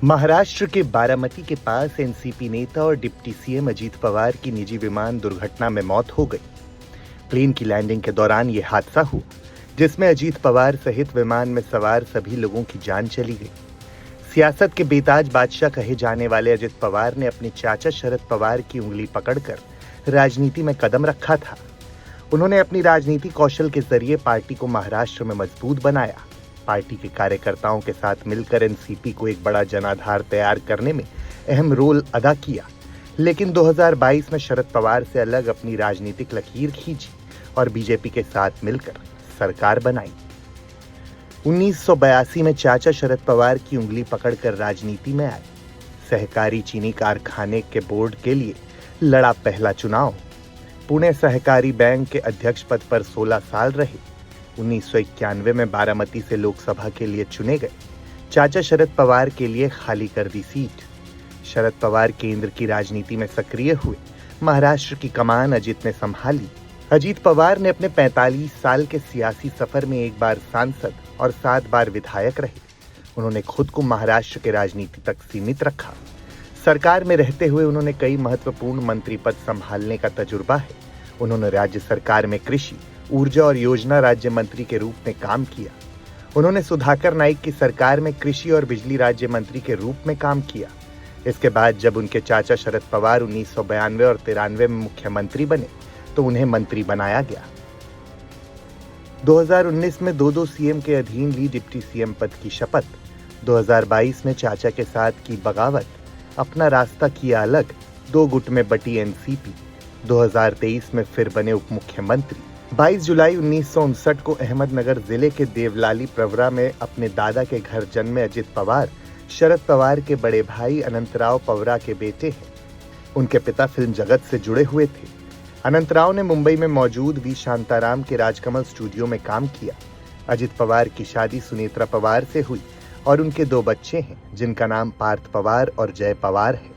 महाराष्ट्र के बारामती के पास एनसीपी नेता और डिप्टी सीएम अजीत पवार की निजी विमान दुर्घटना में मौत हो गई। प्लेन की लैंडिंग के दौरान यह हादसा हुआ, जिसमें अजीत पवार सहित विमान में सवार सभी लोगों की जान चली गई। सियासत के बेताज बादशाह कहे जाने वाले अजीत पवार ने अपने चाचा शरद पवार की उंगली पकड़कर राजनीति में कदम रखा था। उन्होंने अपनी राजनीतिक कौशल के जरिए पार्टी को महाराष्ट्र में मजबूत बनाया। पार्टी के कार्यकर्ताओं के साथ मिलकर एनसीपी को एक बड़ा जनाधार तैयार करने में अहम रोल अदा किया। लेकिन 2022 में शरद पवार से अलग अपनी राजनीतिक लकीर खींची और बीजेपी के साथ मिलकर सरकार बनाई। 1982 में चाचा शरद पवार की उंगली पकड़कर राजनीति में आए। सहकारी चीनी कारखाने के बोर्ड के लिए लड़ा पहला चुनाव। पुणे सहकारी बैंक के अध्यक्ष पद पर 16 साल रहे। 1991 में बारामती से लोकसभा के लिए चुने गए। चाचा शरद पवार के लिए खाली कर दी सीट। शरद पवार केंद्र की राजनीति में सक्रिय हुए। महाराष्ट्र की कमान अजीत ने संभाली। अजीत पवार ने अपने 45 साल के सियासी सफर में एक बार सांसद और 7 बार विधायक रहे। उन्होंने खुद को महाराष्ट्र के राजनीति तक सीमित रखा। सरकार में रहते हुए उन्होंने कई महत्वपूर्ण मंत्री पद संभालने का तजुर्बा है। उन्होंने राज्य सरकार में कृषि, ऊर्जा और योजना राज्य मंत्री के रूप में काम किया। उन्होंने सुधाकर नाइक की सरकार में कृषि और बिजली राज्य मंत्री के रूप में काम किया। इसके बाद जब उनके चाचा शरद पवार 1992 और 93 में मुख्यमंत्री बने तो उन्हें मंत्री बनाया गया। 2019 में दो सीएम के अधीन ली डिप्टी सीएम पद की शपथ। 2022 में चाचा के साथ की बगावत, अपना रास्ता किया अलग, 2 गुट में बटी एनसीपी। 2023 में फिर बने उप मुख्यमंत्री। 22 जुलाई 1959 को अहमदनगर जिले के देवलाली प्रवरा में अपने दादा के घर जन्मे अजित पवार शरद पवार के बड़े भाई अनंतराव पवरा के बेटे हैं। उनके पिता फिल्म जगत से जुड़े हुए थे। अनंतराव ने मुंबई में मौजूद वी शांताराम के राजकमल स्टूडियो में काम किया। अजित पवार की शादी सुनेत्रा पवार से हुई और उनके 2 बच्चे हैं, जिनका नाम पार्थ पवार और जय पवार है।